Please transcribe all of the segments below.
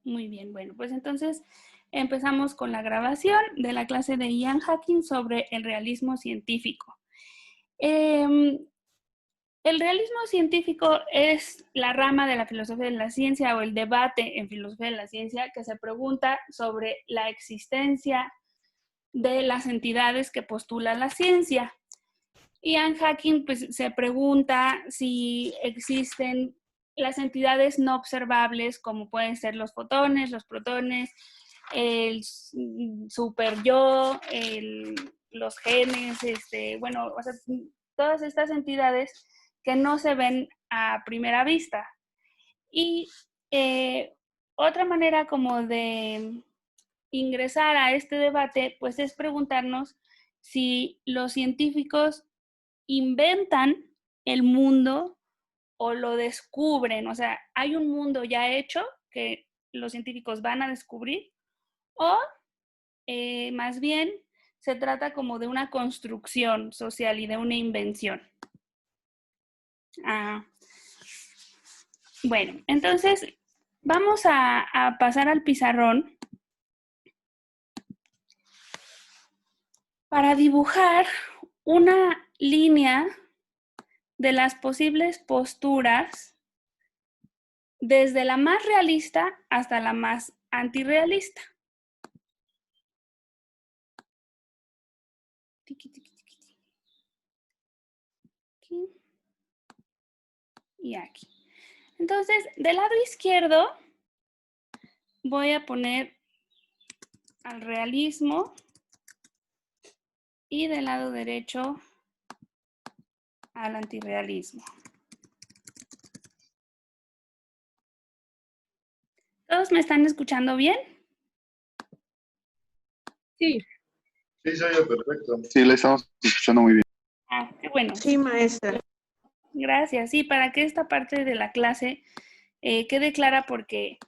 Muy bien, bueno, pues entonces empezamos con la grabación de la clase de Ian Hacking sobre el realismo científico. El realismo científico es la rama de la filosofía de la ciencia o el debate en filosofía de la ciencia que se pregunta sobre la existencia de las entidades que postula la ciencia. Ian Hacking pues, se pregunta si existen las entidades no observables como pueden ser los fotones, los protones, el super yo, los genes, bueno, o sea, todas estas entidades que no se ven a primera vista. Y otra manera como de ingresar a este debate, pues es preguntarnos si los científicos inventan el mundo o lo descubren. O sea, hay un mundo ya hecho que los científicos van a descubrir o más bien se trata como de una construcción social y de una invención. Bueno, entonces vamos a pasar al pizarrón para dibujar una línea de las posibles posturas desde la más realista hasta la más antirrealista. Aquí y aquí. Entonces, del lado izquierdo voy a poner al realismo y del lado derecho al antirrealismo. ¿Todos me están escuchando bien? Sí. Sí, se oye perfecto. Sí, le estamos escuchando muy bien. Ah, qué bueno. Sí, maestra. Gracias. Sí, para que esta parte de la clase quede clara porque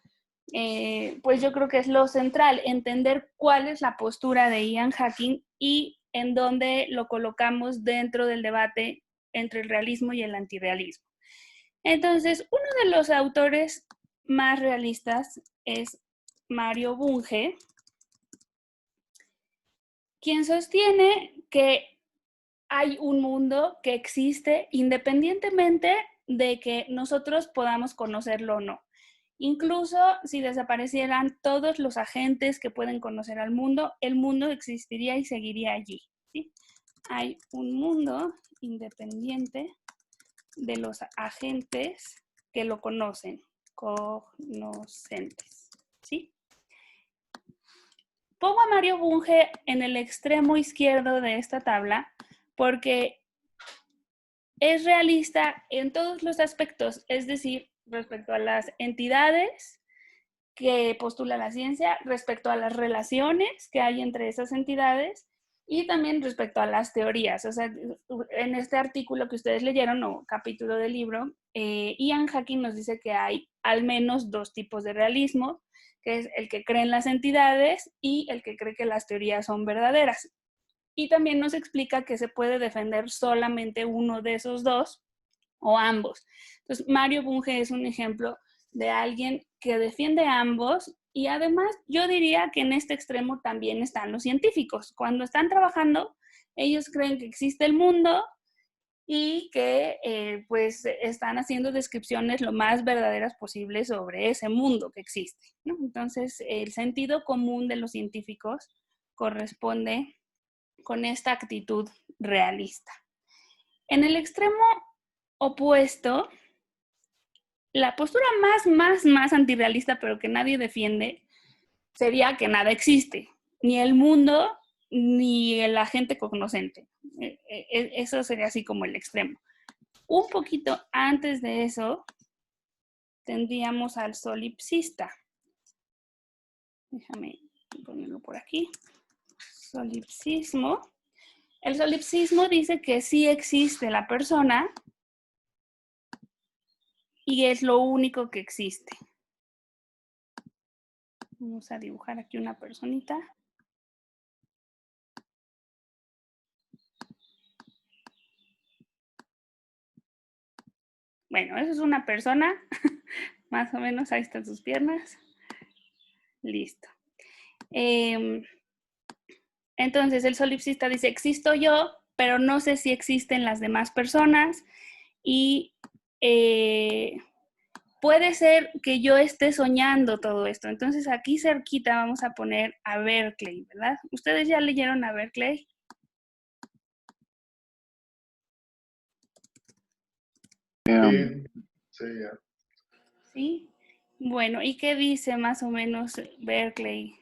pues yo creo que es lo central, entender cuál es la postura de Ian Hacking y en dónde lo colocamos dentro del debate entre el realismo y el antirrealismo. Entonces, uno de los autores más realistas es Mario Bunge, quien sostiene que hay un mundo que existe independientemente de que nosotros podamos conocerlo o no. Incluso si desaparecieran todos los agentes que pueden conocer al mundo, el mundo existiría y seguiría allí, ¿sí? Hay un mundo independiente de los agentes que lo conocen, cognoscentes, ¿sí? Pongo a Mario Bunge en el extremo izquierdo de esta tabla porque es realista en todos los aspectos, es decir, respecto a las entidades que postula la ciencia, respecto a las relaciones que hay entre esas entidades y también respecto a las teorías. O sea, en este artículo que ustedes leyeron o capítulo del libro, Ian Hacking nos dice que hay al menos dos tipos de realismo, que es el que cree en las entidades y el que cree que las teorías son verdaderas. Y también nos explica que se puede defender solamente uno de esos dos o ambos. Entonces, Mario Bunge es un ejemplo de alguien que defiende ambos y además yo diría que en este extremo también están los científicos. Cuando están trabajando, ellos creen que existe el mundo y que pues están haciendo descripciones lo más verdaderas posibles sobre ese mundo que existe, ¿no? Entonces, el sentido común de los científicos corresponde con esta actitud realista. En el extremo opuesto, la postura más antirrealista, pero que nadie defiende, sería que nada existe, ni el mundo, ni el agente cognoscente. Eso sería así como el extremo. Un poquito antes de eso, tendríamos al solipsista. Déjame ponerlo por aquí. Solipsismo. El solipsismo dice que sí existe la persona y es lo único que existe. Vamos a dibujar aquí una personita. Bueno, eso es una persona, más o menos, ahí están sus piernas. Listo. Entonces, el solipsista dice, existo yo, pero no sé si existen las demás personas y puede ser que yo esté soñando todo esto. Entonces, aquí cerquita vamos a poner a Berkeley, ¿verdad? ¿Ustedes ya leyeron a Berkeley? Sí, sí, ya. Sí. Bueno, ¿y qué dice más o menos Berkeley?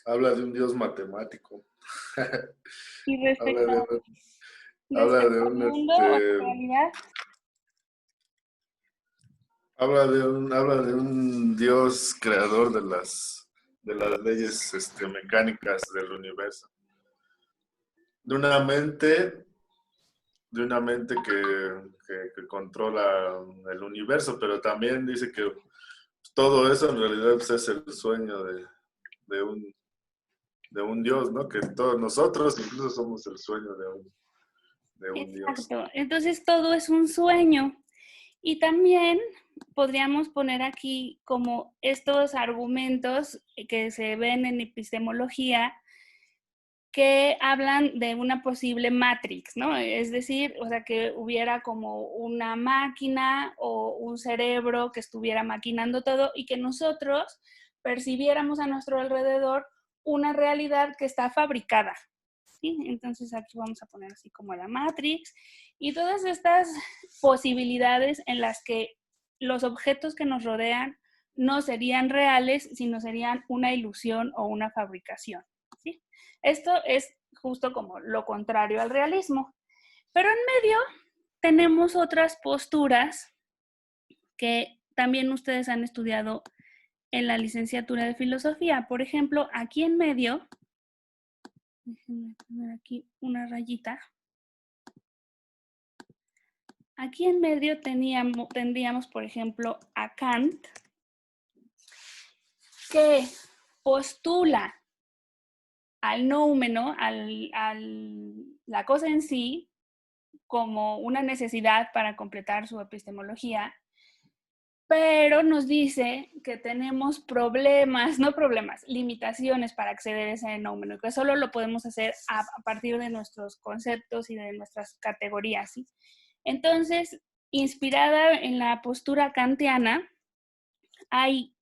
Habla de un dios matemático. Y Habla respecto, habla de respecto al mundo o la realidad, habla de un dios creador de las leyes mecánicas del universo. De una mente, que controla el universo, pero también dice que todo eso en realidad pues, es el sueño de de un Dios, ¿no? Que todos nosotros incluso somos el sueño de un Dios. exacto. Entonces todo es un sueño. Y también podríamos poner aquí como estos argumentos que se ven en epistemología que hablan de una posible matrix, ¿no? Es decir, o sea, que hubiera como una máquina o un cerebro que estuviera maquinando todo y que nosotros percibiéramos a nuestro alrededor una realidad que está fabricada, ¿sí? Entonces aquí vamos a poner así como la matrix y todas estas posibilidades en las que los objetos que nos rodean no serían reales, sino serían una ilusión o una fabricación, ¿sí? Esto es justo como lo contrario al realismo. Pero en medio tenemos otras posturas que también ustedes han estudiado en la licenciatura de filosofía. Por ejemplo, aquí en medio, déjenme poner aquí una rayita. Aquí en medio tendríamos, por ejemplo, a Kant, que postula al noumeno, la cosa en sí, como una necesidad para completar su epistemología, pero nos dice que tenemos problemas, no problemas, limitaciones para acceder a ese nómeno, que solo lo podemos hacer a partir de nuestros conceptos y de nuestras categorías, ¿sí? Entonces, inspirada en la postura kantiana, hay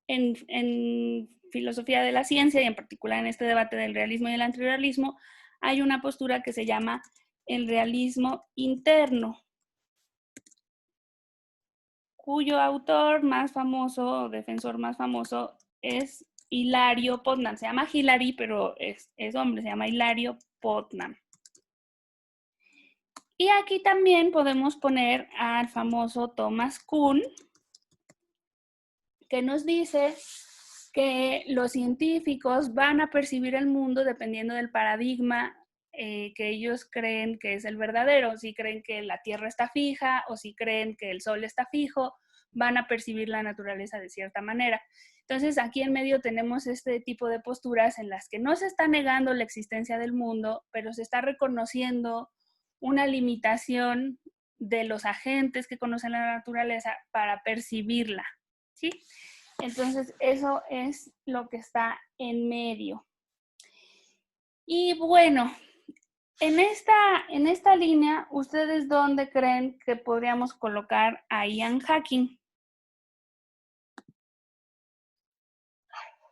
en filosofía de la ciencia y en particular en este debate del realismo y el antirrealismo, hay una postura que se llama el realismo interno, cuyo autor más famoso, defensor más famoso, es Hilario Putnam. Se llama Hilary, pero es hombre, se llama Hilario Putnam. Y aquí también podemos poner al famoso Thomas Kuhn, que nos dice que los científicos van a percibir el mundo dependiendo del paradigma que ellos creen que es el verdadero. Si creen que la Tierra está fija o si creen que el Sol está fijo, van a percibir la naturaleza de cierta manera. Entonces, aquí en medio tenemos este tipo de posturas en las que no se está negando la existencia del mundo, pero se está reconociendo una limitación de los agentes que conocen la naturaleza para percibirla, ¿sí? Entonces, eso es lo que está en medio. Y bueno, en esta línea, ¿ustedes dónde creen que podríamos colocar a Ian Hacking?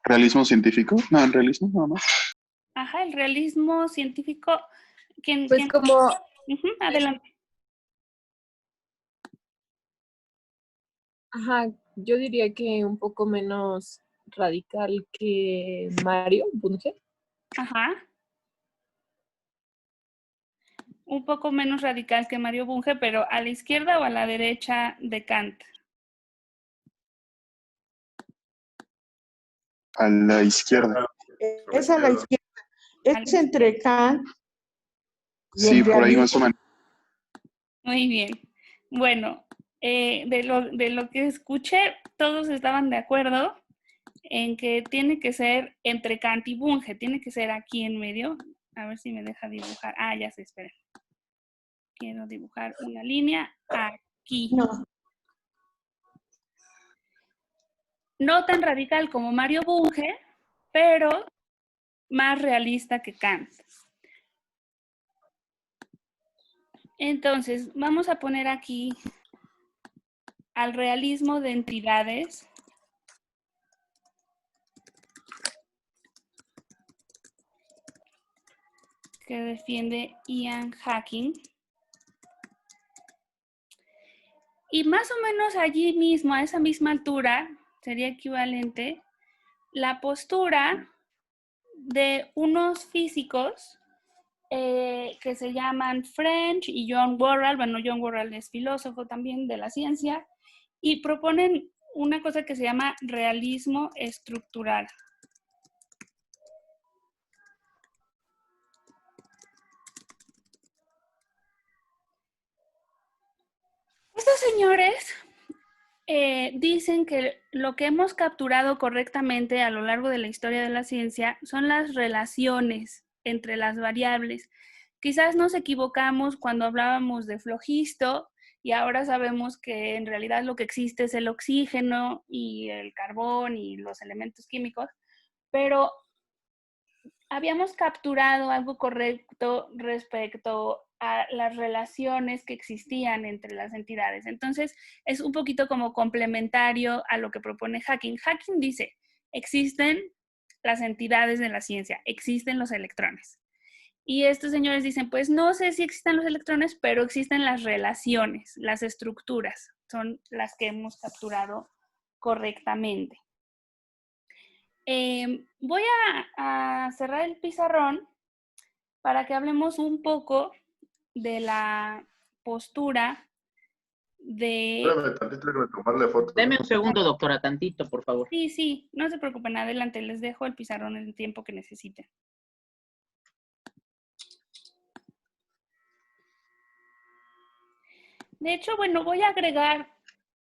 ¿Realismo científico? No, en realismo nada más. Ajá, el realismo científico. Pues como, Adelante. ajá, yo diría que un poco menos radical que Mario Bunge. Ajá. Un poco menos radical que Mario Bunge, pero ¿a la izquierda o a la derecha de Kant? A la izquierda. Es a la izquierda. Es entre Kant y Sí, el por ahí realismo. más o menos. Muy bien. Bueno, de lo que escuché, todos estaban de acuerdo en que tiene que ser entre Kant y Bunge, tiene que ser aquí en medio. A ver si me deja dibujar. Ah, ya se espera. Quiero dibujar una línea aquí. No, no tan radical como Mario Bunge, pero más realista que Kant. Entonces, vamos a poner aquí al realismo de entidades que defiende Ian Hacking. Y más o menos allí mismo, a esa misma altura, sería equivalente la postura de unos físicos que se llaman French y John Worrall. Bueno, John Worrall es filósofo también de la ciencia, y proponen una cosa que se llama realismo estructural. Estos señores dicen que lo que hemos capturado correctamente a lo largo de la historia de la ciencia son las relaciones entre las variables. Quizás nos equivocamos cuando hablábamos de flogisto y ahora sabemos que en realidad lo que existe es el oxígeno y el carbón y los elementos químicos, pero habíamos capturado algo correcto respecto a las relaciones que existían entre las entidades. Entonces, es un poquito como complementario a lo que propone Hacking. Hacking dice, existen las entidades de la ciencia, existen los electrones. Y estos señores dicen, pues no sé si existen los electrones, pero existen las relaciones, las estructuras, son las que hemos capturado correctamente. Voy a cerrar el pizarrón para que hablemos un poco de la postura de... Espérame tantito, déjame tomarle foto. Deme un segundo, doctora, tantito, por favor. Sí, no se preocupen, adelante, les dejo el pizarrón en el tiempo que necesiten. De hecho, bueno, voy a agregar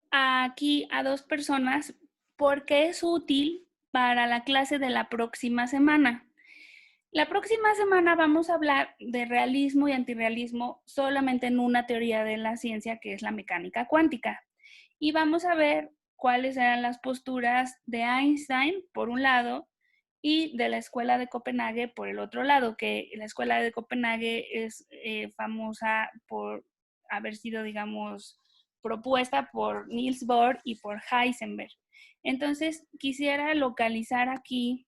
aquí a 2 personas porque es útil para la clase de la próxima semana. La próxima semana vamos a hablar de realismo y antirrealismo solamente en una teoría de la ciencia, que es la mecánica cuántica. Y vamos a ver cuáles eran las posturas de Einstein, por un lado, y de la Escuela de Copenhague, por el otro lado, que la Escuela de Copenhague es famosa por haber sido, digamos, propuesta por Niels Bohr y por Heisenberg. Entonces, quisiera localizar aquí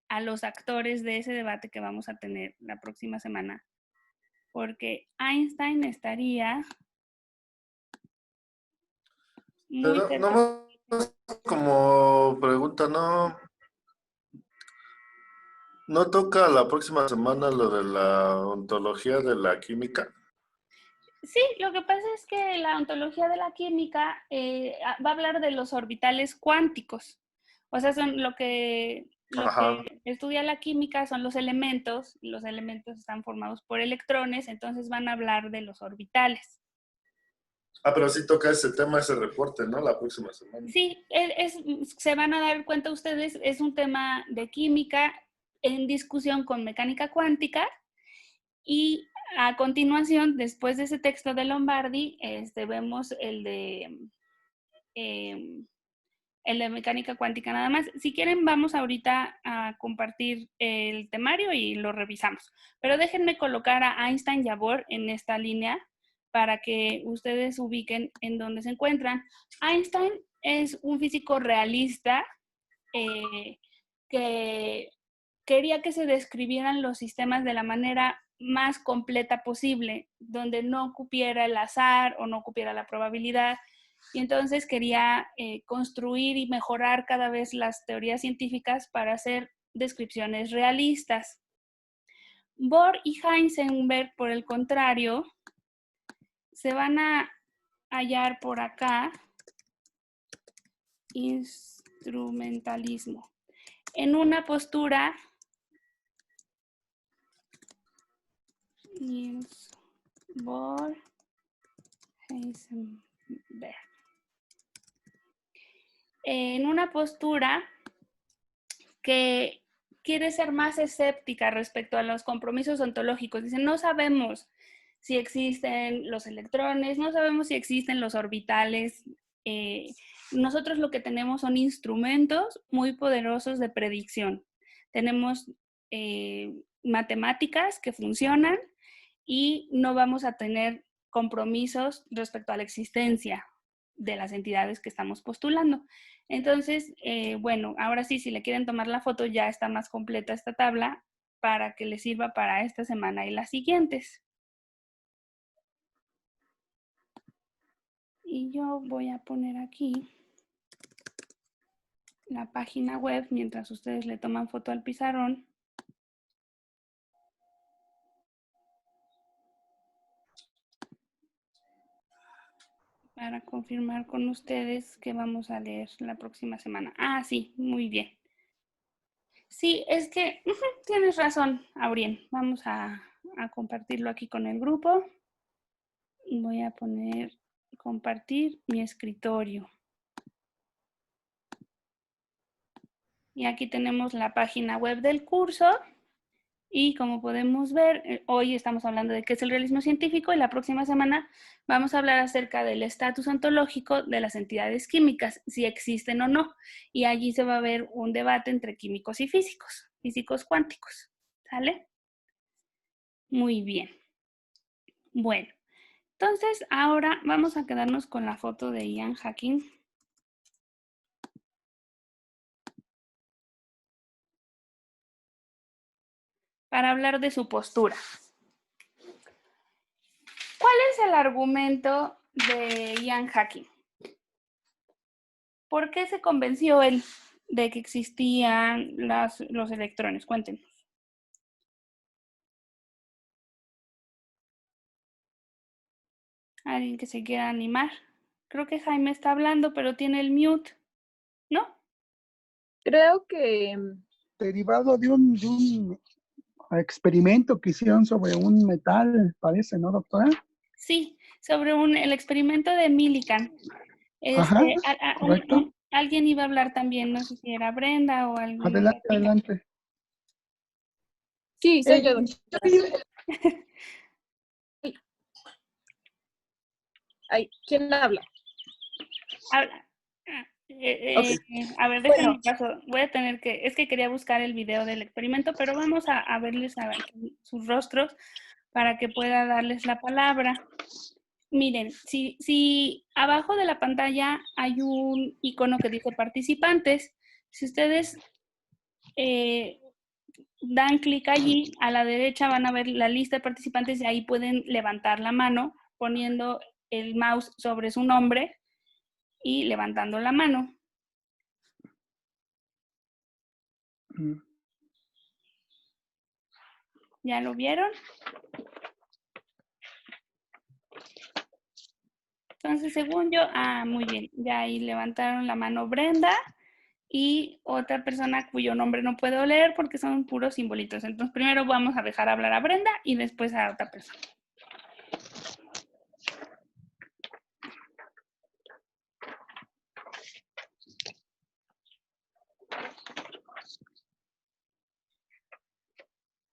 a los actores de ese debate que vamos a tener la próxima semana, porque Einstein estaría muy Pero cerca. nomás como pregunta, ¿no toca la próxima semana lo de la ontología de la química? Sí, lo que pasa es que la ontología de la química va a hablar de los orbitales cuánticos. O sea, son lo que Ajá. estudia la química son los elementos, y los elementos están formados por electrones, entonces van a hablar de los orbitales. Ah, pero sí toca ese tema, ese reporte, ¿no? La próxima semana. Sí, se van a dar cuenta ustedes, es un tema de química en discusión con mecánica cuántica, y a continuación, después de ese texto de Lombardi, vemos el de mecánica cuántica nada más. Si quieren, vamos ahorita a compartir el temario y lo revisamos. Pero déjenme colocar a Einstein y a Bohr en esta línea para que ustedes ubiquen en dónde se encuentran. Einstein es un físico realista que quería que se describieran los sistemas de la manera más completa posible, donde no cupiera el azar o no cupiera la probabilidad. Y entonces quería construir y mejorar cada vez las teorías científicas para hacer descripciones realistas. Bohr y Heisenberg, por el contrario, se van a hallar por acá, instrumentalismo, en una postura Bohr, Heisenberg, en una postura que quiere ser más escéptica respecto a los compromisos ontológicos. Dicen, no sabemos si existen los electrones, no sabemos si existen los orbitales nosotros lo que tenemos son instrumentos muy poderosos de predicción. Tenemos matemáticas que funcionan y no vamos a tener compromisos respecto a la existencia de las entidades que estamos postulando. Entonces, bueno, ahora sí, si le quieren tomar la foto, ya está más completa esta tabla para que les sirva para esta semana y las siguientes. Y yo voy a poner aquí la página web mientras ustedes le toman foto al pizarrón. Para confirmar con ustedes que vamos a leer la próxima semana. Ah, sí, muy bien. Sí, es que tienes razón, Aurien. Vamos a compartirlo aquí con el grupo. Voy a poner compartir mi escritorio. Y aquí tenemos la página web del curso. Y como podemos ver, hoy estamos hablando de qué es el realismo científico y la próxima semana vamos a hablar acerca del estatus ontológico de las entidades químicas, si existen o no. Y allí se va a ver un debate entre químicos y físicos cuánticos. ¿Sale? Muy bien. Bueno, entonces ahora vamos a quedarnos con la foto de Ian Hacking. Para hablar de su postura. ¿Cuál es el argumento de Ian Hacking? ¿Por qué se convenció él de que existían los electrones? Cuéntenos. ¿Alguien que se quiera animar? Creo que Jaime está hablando, pero tiene el mute, ¿no? Creo que Derivado de un experimento que hicieron sobre un metal, parece, ¿no, doctora? Sí, sobre el experimento de Millikan. Ajá, correcto. Alguien iba a hablar también, no sé si era Brenda o alguien. Adelante, adelante. sí, soy yo. Ay, ¿quién habla? Habla. Okay. A ver, déjenme paso. Voy a tener que, es que quería buscar el video del experimento, pero vamos a verles sus rostros para que pueda darles la palabra. Miren, si abajo de la pantalla hay un icono que dice participantes, si ustedes dan clic allí, a la derecha van a ver la lista de participantes y ahí pueden levantar la mano poniendo el mouse sobre su nombre y levantando la mano. ¿Ya lo vieron? Entonces, según yo, muy bien, ya ahí levantaron la mano Brenda y otra persona cuyo nombre no puedo leer porque son puros simbolitos. Entonces, primero vamos a dejar hablar a Brenda y después a otra persona.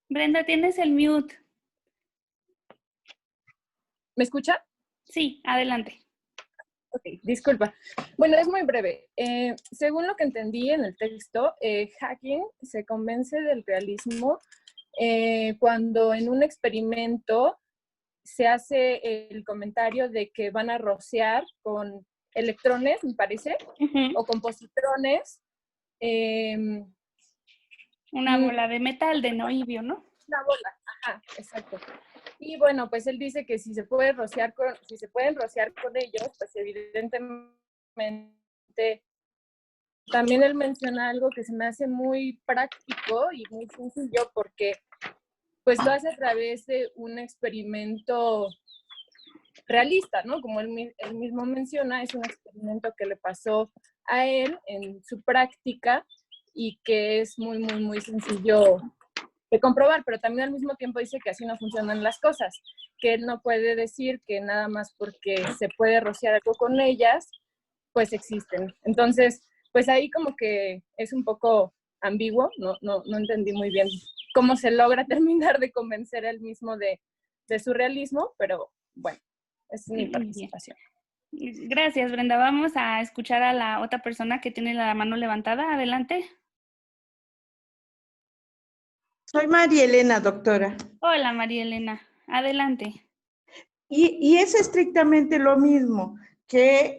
Brenda, tienes el mute. ¿Me escucha? Sí, adelante. Ok, disculpa. Bueno, es muy breve. Según lo que entendí en el texto, Hacking se convence del realismo cuando en un experimento se hace el comentario de que van a rociar con electrones, me parece, o con positrones. Una bola de metal, de noivio, ¿no? Una bola, ajá, exacto. Y bueno, pues él dice que si se pueden rociar con ellos, pues evidentemente también él menciona algo que se me hace muy práctico y muy sencillo porque pues lo hace a través de un experimento realista, ¿no? Como él mismo menciona, es un experimento que le pasó a él en su práctica y que es muy, muy, muy sencillo de comprobar, pero también al mismo tiempo dice que así no funcionan las cosas, que él no puede decir que nada más porque se puede rociar algo con ellas, pues existen. Entonces, pues ahí como que es un poco ambiguo, no entendí muy bien cómo se logra terminar de convencer él mismo de su realismo, pero bueno, esa es mi participación. Gracias, Brenda. Vamos a escuchar a la otra persona que tiene la mano levantada. Adelante. Soy María Elena, doctora. Hola, María Elena. Adelante. Y es estrictamente lo mismo, que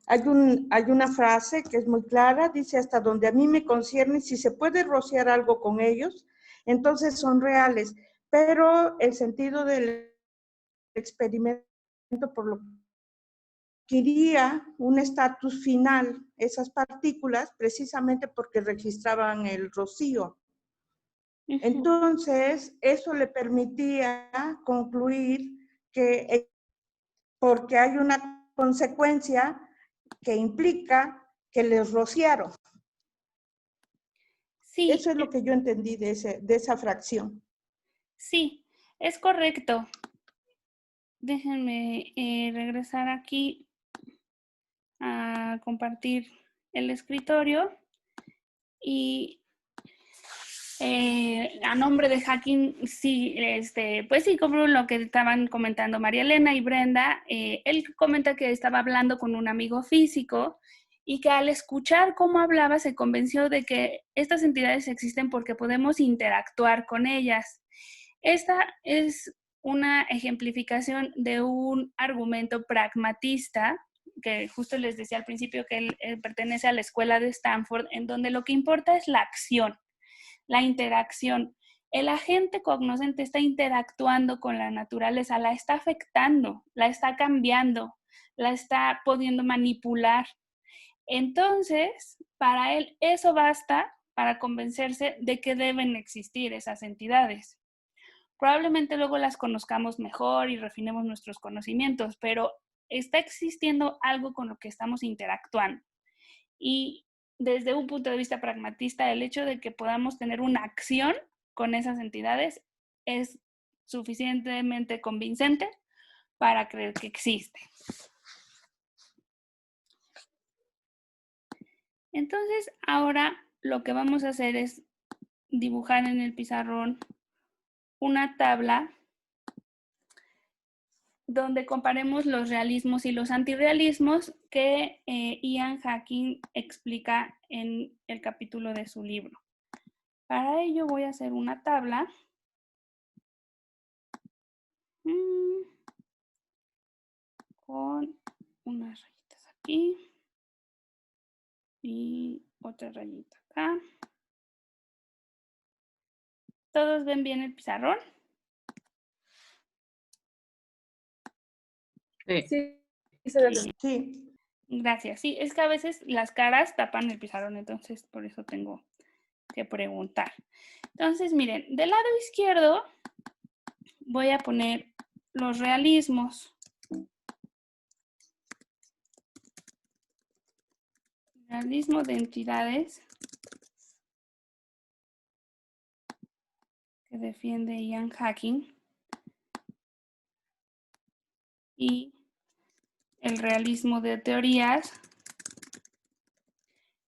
hay una frase que es muy clara, dice, hasta donde a mí me concierne, si se puede rociar algo con ellos, entonces son reales. Pero el sentido del experimento, por lo que quería un estatus final, esas partículas, precisamente porque registraban el rocío. Entonces, eso le permitía concluir que, porque hay una consecuencia que implica que les rociaron. Sí, Eso es lo que yo entendí de esa fracción. sí, es correcto. Déjenme regresar aquí a compartir el escritorio y a nombre de Hacking, sí, pues sí, como lo que estaban comentando María Elena y Brenda, él comenta que estaba hablando con un amigo físico y que al escuchar cómo hablaba se convenció de que estas entidades existen porque podemos interactuar con ellas. Esta es una ejemplificación de un argumento pragmatista que justo les decía al principio que él pertenece a la escuela de Stanford, en donde lo que importa es la acción, la interacción. El agente cognoscente está interactuando con la naturaleza, la está afectando, la está cambiando, la está pudiendo manipular. Entonces, para él eso basta para convencerse de que deben existir esas entidades. Probablemente luego las conozcamos mejor y refinemos nuestros conocimientos, pero está existiendo algo con lo que estamos interactuando. Y desde un punto de vista pragmatista, el hecho de que podamos tener una acción con esas entidades es suficientemente convincente para creer que existe. Entonces, ahora lo que vamos a hacer es dibujar en el pizarrón una tabla donde comparemos los realismos y los antirrealismos que Ian Hacking explica en el capítulo de su libro. Para ello voy a hacer una tabla con unas rayitas aquí y otra rayita acá. ¿Todos ven bien el pizarrón? Sí. Sí, se ve bien. Sí. Gracias. Sí, es que a veces las caras tapan el pizarrón, entonces por eso tengo que preguntar. Entonces, miren, del lado izquierdo voy a poner los realismos. Realismo de entidades que defiende Ian Hacking. Y el realismo de teorías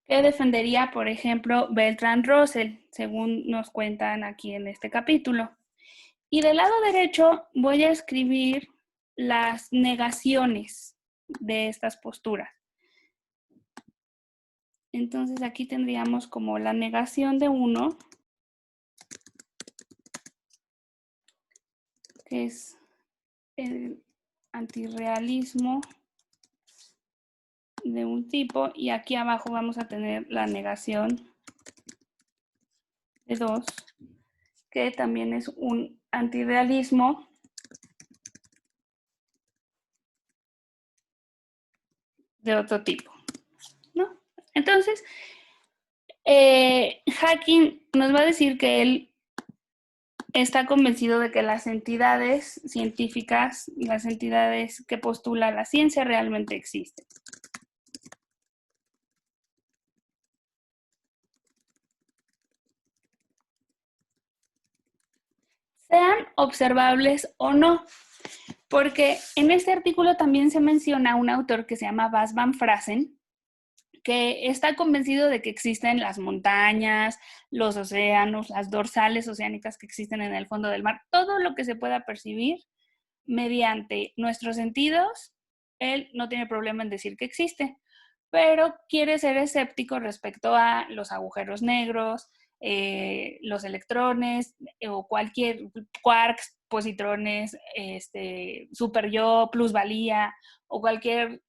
que defendería, por ejemplo, Bertrand Russell, según nos cuentan aquí en este capítulo. Y del lado derecho voy a escribir las negaciones de estas posturas. Entonces aquí tendríamos como la negación de uno, que es el antirrealismo de un tipo, y aquí abajo vamos a tener la negación de dos, que también es un antirrealismo de otro tipo, ¿no? Entonces, Hacking nos va a decir que él está convencido de que las entidades científicas, las entidades que postula la ciencia realmente existen. Sean observables o no, porque en este artículo también se menciona un autor que se llama Bas van Fraassen, que está convencido de que existen las montañas, los océanos, las dorsales oceánicas que existen en el fondo del mar, todo lo que se pueda percibir mediante nuestros sentidos él no tiene problema en decir que existe, pero quiere ser escéptico respecto a los agujeros negros, los electrones o cualquier quarks, positrones, super yo, plusvalía o cualquier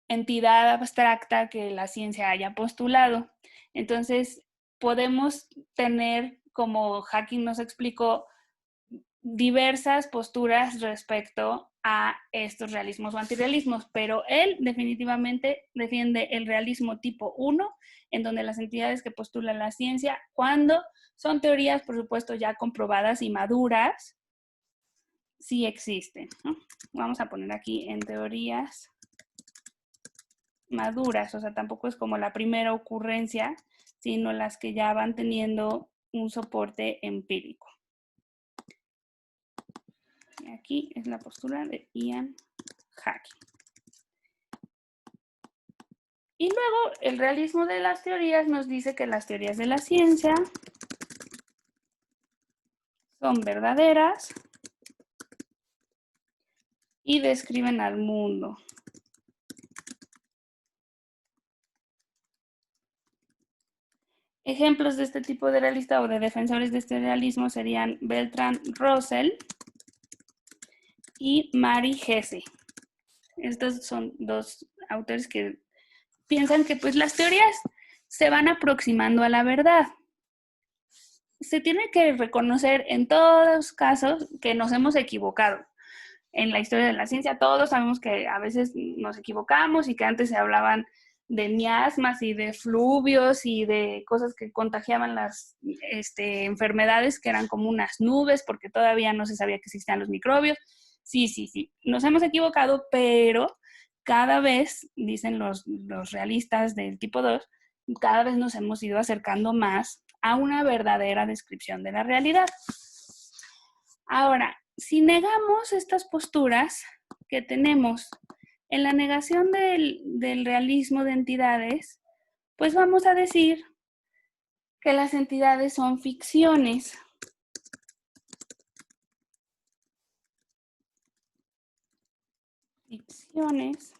entidad abstracta que la ciencia haya postulado. Entonces, podemos tener, como Hawking nos explicó, diversas posturas respecto a estos realismos o antirrealismos, pero él definitivamente defiende el realismo tipo 1, en donde las entidades que postula la ciencia, cuando son teorías, por supuesto, ya comprobadas y maduras, sí existen, ¿no? Vamos a poner aquí en teorías maduras, o sea, tampoco es como la primera ocurrencia, sino las que ya van teniendo un soporte empírico. Y aquí es la postura de Ian Hawking. Y luego el realismo de las teorías nos dice que las teorías de la ciencia son verdaderas y describen al mundo. Ejemplos de este tipo de realista o de defensores de este realismo serían Bertrand Russell y Mary Hesse. Estos son dos autores que piensan que pues las teorías se van aproximando a la verdad. Se tiene que reconocer en todos los casos que nos hemos equivocado. En la historia de la ciencia todos sabemos que a veces nos equivocamos y que antes se hablaban de miasmas y de fluvios y de cosas que contagiaban las enfermedades que eran como unas nubes porque todavía no se sabía que existían los microbios. Sí, nos hemos equivocado, pero cada vez, dicen los realistas del tipo 2, cada vez nos hemos ido acercando más a una verdadera descripción de la realidad. Ahora, si negamos estas posturas que tenemos en la negación del realismo de entidades, pues vamos a decir que las entidades son ficciones. Ficciones,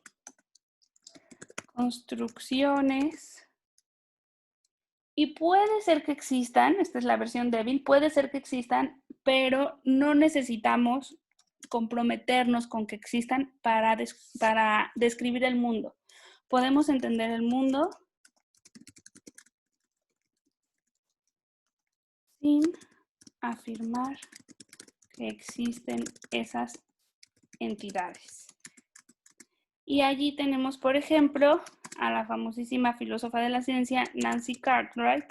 construcciones, y puede ser que existan, esta es la versión débil, puede ser que existan, pero no necesitamos comprometernos con que existan para describir el mundo. Podemos entender el mundo sin afirmar que existen esas entidades. Y allí tenemos, por ejemplo, a la famosísima filósofa de la ciencia, Nancy Cartwright,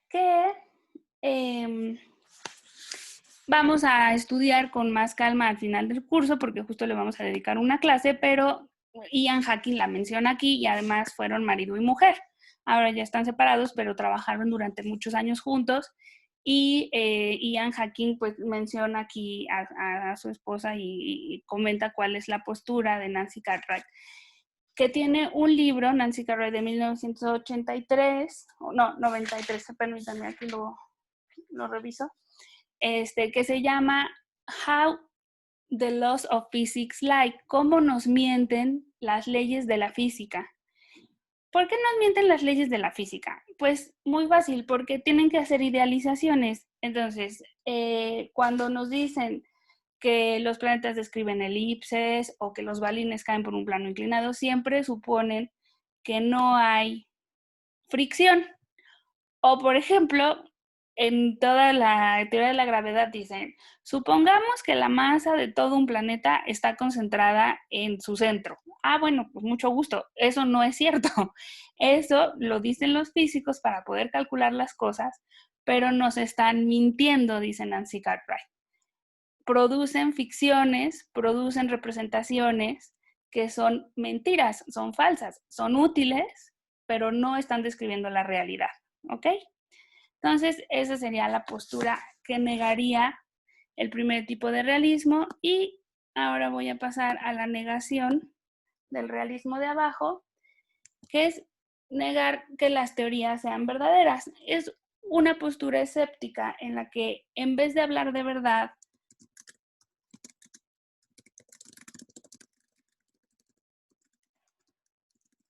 que vamos a estudiar con más calma al final del curso, porque justo le vamos a dedicar una clase, pero Ian Hawking la menciona aquí y además fueron marido y mujer. Ahora ya están separados, pero trabajaron durante muchos años juntos. Y Ian Hawking pues menciona aquí a su esposa y comenta cuál es la postura de Nancy Cartwright, que tiene un libro, Nancy Cartwright, de 1983, no, 93, permítanme, aquí lo reviso, que se llama How the Laws of Physics Lie, cómo nos mienten las leyes de la física. ¿Por qué nos mienten las leyes de la física? Pues muy fácil, porque tienen que hacer idealizaciones. Entonces, cuando nos dicen que los planetas describen elipses o que los balines caen por un plano inclinado, siempre suponen que no hay fricción. O, por ejemplo, en toda la teoría de la gravedad dicen, supongamos que la masa de todo un planeta está concentrada en su centro. Ah, bueno, pues mucho gusto. Eso no es cierto. Eso lo dicen los físicos para poder calcular las cosas, pero nos están mintiendo, dice Nancy Cartwright. Producen ficciones, producen representaciones que son mentiras, son falsas, son útiles, pero no están describiendo la realidad. ¿Ok? Entonces, esa sería la postura que negaría el primer tipo de realismo. Y ahora voy a pasar a la negación del realismo de abajo, que es negar que las teorías sean verdaderas. Es una postura escéptica en la que en vez de hablar de verdad,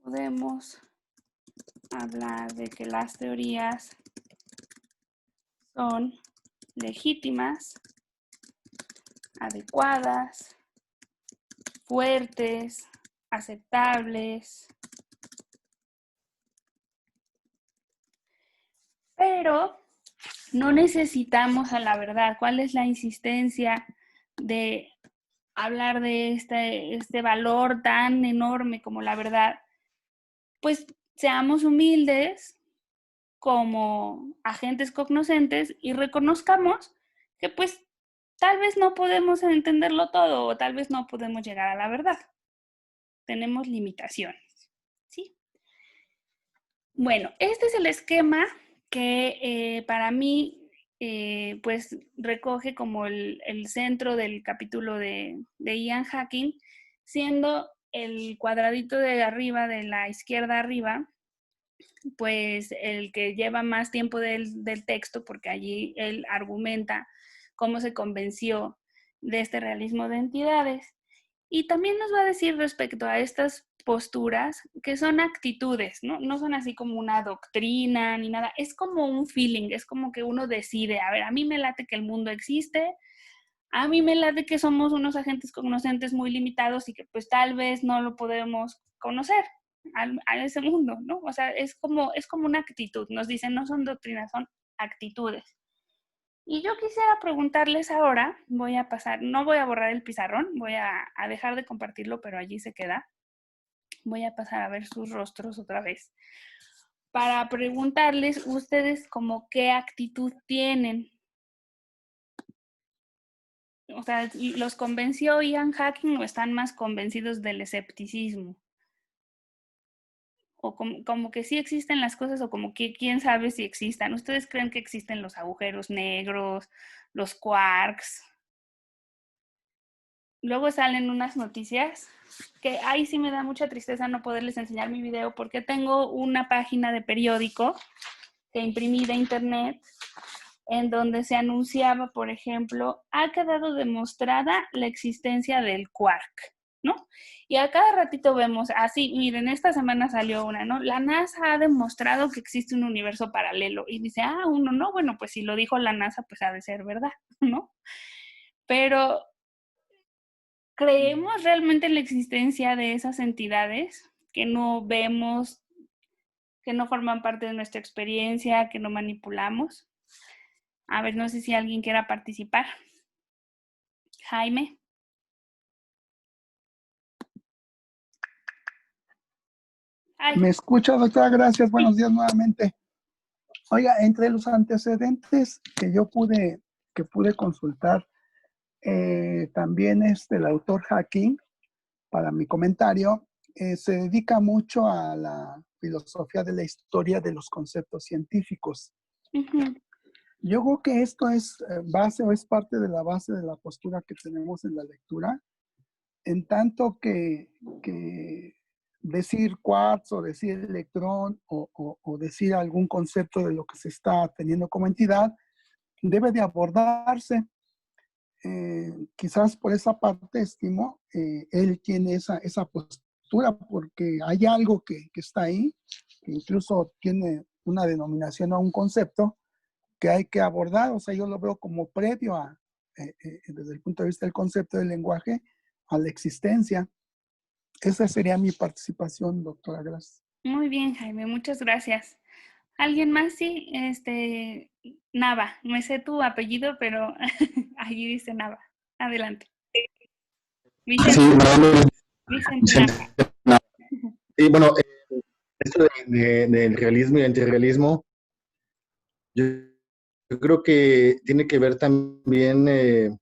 podemos hablar de que las teorías son legítimas, adecuadas, fuertes, aceptables, pero no necesitamos a la verdad. ¿Cuál es la insistencia de hablar de este valor tan enorme como la verdad? Pues seamos humildes como agentes cognoscentes y reconozcamos que pues tal vez no podemos entenderlo todo o tal vez no podemos llegar a la verdad. Tenemos limitaciones, ¿sí? Bueno, este es el esquema que para mí pues recoge como el centro del capítulo de Ian Hacking, siendo el cuadradito de arriba, de la izquierda arriba, pues el que lleva más tiempo del texto, porque allí él argumenta cómo se convenció de este realismo de entidades. Y también nos va a decir respecto a estas posturas que son actitudes, ¿no? No son así como una doctrina ni nada, es como un feeling, es como que uno decide, a ver, a mí me late que el mundo existe, a mí me late que somos unos agentes cognoscentes muy limitados y que pues tal vez no lo podemos conocer a ese mundo, ¿no? O sea, es como una actitud, nos dicen, no son doctrinas, son actitudes. Y yo quisiera preguntarles ahora, voy a pasar, no voy a borrar el pizarrón, voy a dejar de compartirlo, pero allí se queda. Voy a pasar a ver sus rostros otra vez para preguntarles ustedes como qué actitud tienen. O sea, ¿los convenció Ian Hacking o están más convencidos del escepticismo? O como que sí existen las cosas o como que quién sabe si existan. ¿Ustedes creen que existen los agujeros negros, los quarks? Luego salen unas noticias que ahí sí me da mucha tristeza no poderles enseñar mi video porque tengo una página de periódico que imprimí de internet en donde se anunciaba, por ejemplo, ha quedado demostrada la existencia del quark, ¿no? Y a cada ratito vemos, así, miren, esta semana salió una, ¿no? La NASA ha demostrado que existe un universo paralelo. Y dice, uno, no, bueno, pues si lo dijo la NASA, pues ha de ser verdad, ¿no? Pero ¿creemos realmente en la existencia de esas entidades que no vemos, que no forman parte de nuestra experiencia, que no manipulamos? A ver, no sé si alguien quiera participar. Jaime. Ay, ¿Me escucha, doctora? Gracias. Buenos días nuevamente. Oiga, entre los antecedentes que yo pude consultar, también es del autor Hacking, para mi comentario, se dedica mucho a la filosofía de la historia de los conceptos científicos. Yo creo que esto es base o es parte de la base de la postura que tenemos en la lectura, en tanto que decir quarks o decir electrón o decir algún concepto de lo que se está teniendo como entidad debe de abordarse. Quizás por esa parte estimo, él tiene esa postura porque hay algo que está ahí, que incluso tiene una denominación o un concepto que hay que abordar. O sea, yo lo veo como previo a, desde el punto de vista del concepto del lenguaje, a la existencia. Esa sería mi participación, doctora. Gracias. Muy bien, Jaime, muchas gracias. ¿Alguien más? Sí, Nava, me sé tu apellido, pero allí dice Nava. Adelante. Vicente, Sí, Vicente Vicente. Nava. Y bueno, esto del realismo y antirrealismo, yo creo que tiene que ver también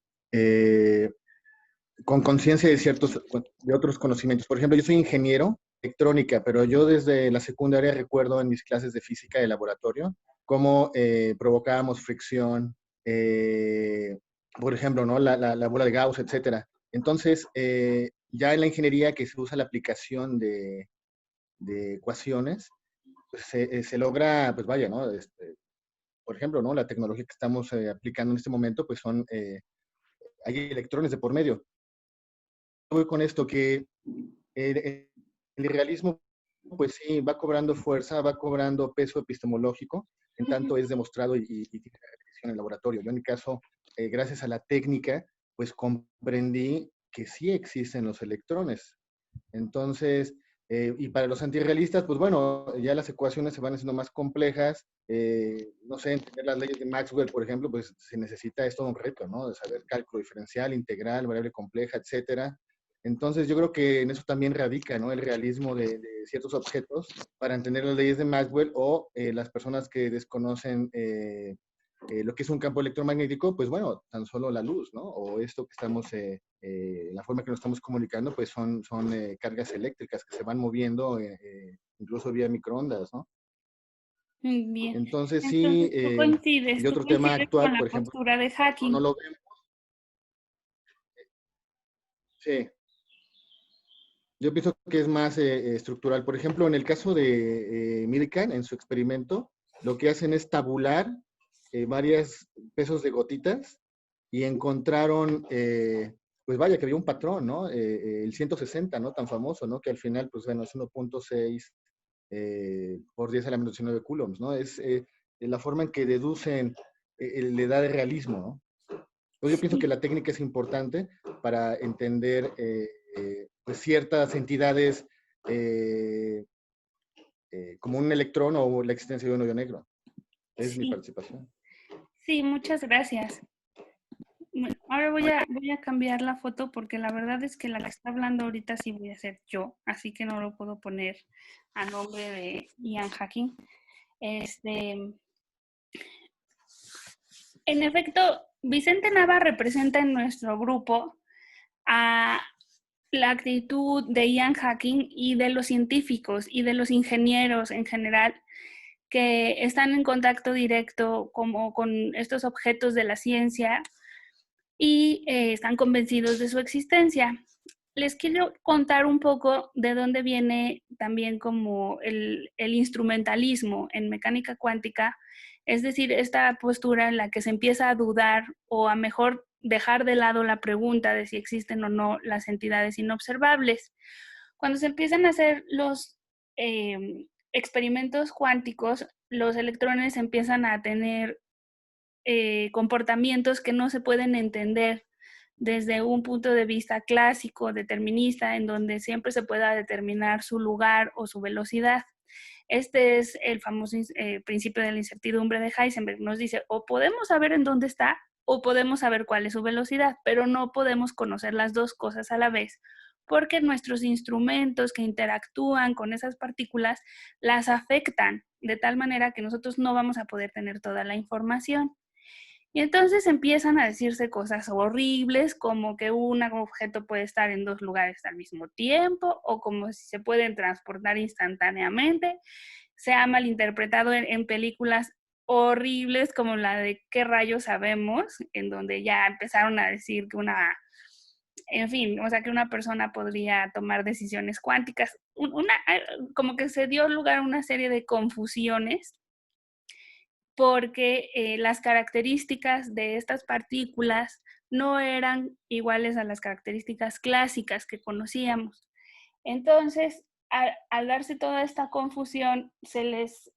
con conciencia de otros conocimientos. Por ejemplo, yo soy ingeniero electrónica, pero yo desde la secundaria recuerdo en mis clases de física de laboratorio cómo provocábamos fricción, por ejemplo, ¿no? La bola de Gauss, etcétera. Entonces, ya en la ingeniería que se usa la aplicación de ecuaciones, pues se logra, pues vaya, ¿no? por ejemplo, ¿no? La tecnología que estamos aplicando en este momento, pues hay electrones de por medio. Voy con esto que el realismo, pues sí, va cobrando fuerza, va cobrando peso epistemológico, en tanto es demostrado y tiene repetición en el laboratorio. Yo en mi caso, gracias a la técnica, pues comprendí que sí existen los electrones. Entonces, y para los antirrealistas, pues bueno, ya las ecuaciones se van haciendo más complejas. No sé, entender las leyes de Maxwell, por ejemplo, pues se necesita esto un reto, ¿no? De saber cálculo diferencial, integral, variable compleja, etcétera. Entonces, yo creo que en eso también radica, ¿no? El realismo de ciertos objetos para entender las leyes de Maxwell o las personas que desconocen lo que es un campo electromagnético, pues bueno, tan solo la luz, ¿no? O esto que estamos, la forma que nos estamos comunicando, pues son cargas eléctricas que se van moviendo, incluso vía microondas, ¿no? Bien. Entonces sí, Entonces, y otro tú tema coincides con actual, la por ejemplo, postura de no, hacking. no lo vemos. Sí, yo pienso que es más estructural. Por ejemplo, en el caso de Milkan, en su experimento, lo que hacen es tabular varios pesos de gotitas y encontraron, pues vaya, que había un patrón, ¿no? El 160, ¿no? Tan famoso, ¿no? Que al final, pues bueno, es 1.6 por 10 a la menos 19 coulombs, ¿no? Es la forma en que deducen le da de realismo, ¿no? Entonces yo pienso que la técnica es importante para entender pues ciertas entidades como un electrón o la existencia de un hoyo negro. Es mi Sí, participación. sí, muchas gracias. Bueno, ahora voy a cambiar la foto porque la verdad es que la que está hablando ahorita sí voy a ser yo, así que no lo puedo poner a nombre de Ian Hacking. En efecto, Vicente Nava representa en nuestro grupo a la actitud de Ian Hacking y de los científicos y de los ingenieros en general que están en contacto directo como con estos objetos de la ciencia y están convencidos de su existencia. Les quiero contar un poco de dónde viene también como el instrumentalismo en mecánica cuántica, es decir, esta postura en la que se empieza a dudar o a mejor dejar de lado la pregunta de si existen o no las entidades inobservables. Cuando se empiezan a hacer los experimentos cuánticos, los electrones empiezan a tener comportamientos que no se pueden entender desde un punto de vista clásico, determinista, en donde siempre se pueda determinar su lugar o su velocidad. Este es el famoso principio de la incertidumbre de Heisenberg. Nos dice, o podemos saber en dónde está, o podemos saber cuál es su velocidad, pero no podemos conocer las dos cosas a la vez, porque nuestros instrumentos que interactúan con esas partículas las afectan de tal manera que nosotros no vamos a poder tener toda la información. Y entonces empiezan a decirse cosas horribles, como que un objeto puede estar en dos lugares al mismo tiempo, o como si se pueden transportar instantáneamente. Se ha malinterpretado en películas horribles como la de ¿Qué rayos sabemos?, en donde ya empezaron a decir que en fin, o sea, que una persona podría tomar decisiones cuánticas. Como que se dio lugar a una serie de confusiones porque las características de estas partículas no eran iguales a las características clásicas que conocíamos. Entonces, al darse toda esta confusión, se les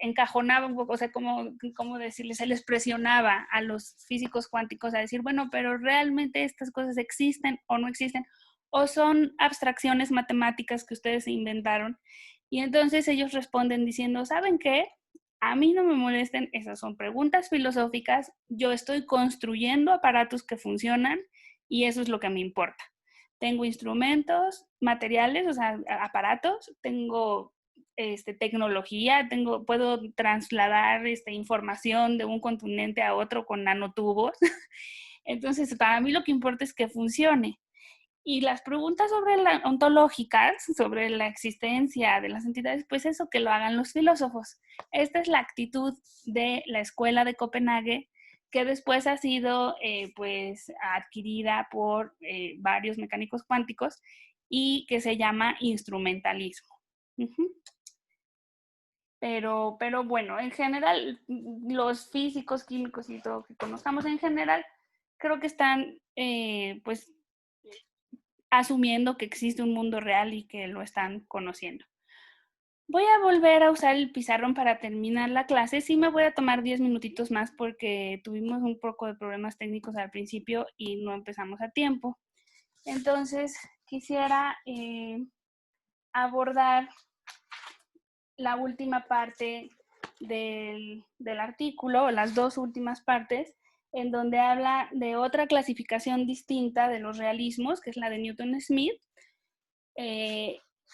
encajonaba un poco, o sea, ¿cómo decirles? Se les presionaba a los físicos cuánticos a decir, bueno, pero realmente estas cosas existen o no existen, o son abstracciones matemáticas que ustedes se inventaron. Y entonces ellos responden diciendo, ¿saben qué? A mí no me molesten, esas son preguntas filosóficas, yo estoy construyendo aparatos que funcionan y eso es lo que me importa. Tengo instrumentos, materiales, o sea, aparatos, tengo tecnología, puedo trasladar información de un continente a otro con nanotubos. Entonces, para mí lo que importa es que funcione. Y las preguntas ontológicas, sobre la existencia de las entidades, pues eso que lo hagan los filósofos. Esta es la actitud de la Escuela de Copenhague, que después ha sido pues adquirida por varios mecánicos cuánticos y que se llama instrumentalismo. Pero bueno, en general, los físicos, químicos y todo que conozcamos en general, creo que están pues asumiendo que existe un mundo real y que lo están conociendo. Voy a volver a usar el pizarrón para terminar la clase. Sí me voy a tomar 10 minutitos más porque tuvimos un poco de problemas técnicos al principio y no empezamos a tiempo. Entonces, quisiera abordar la última parte del artículo, o las dos últimas partes, en donde habla de otra clasificación distinta de los realismos, que es la de Newton Smith,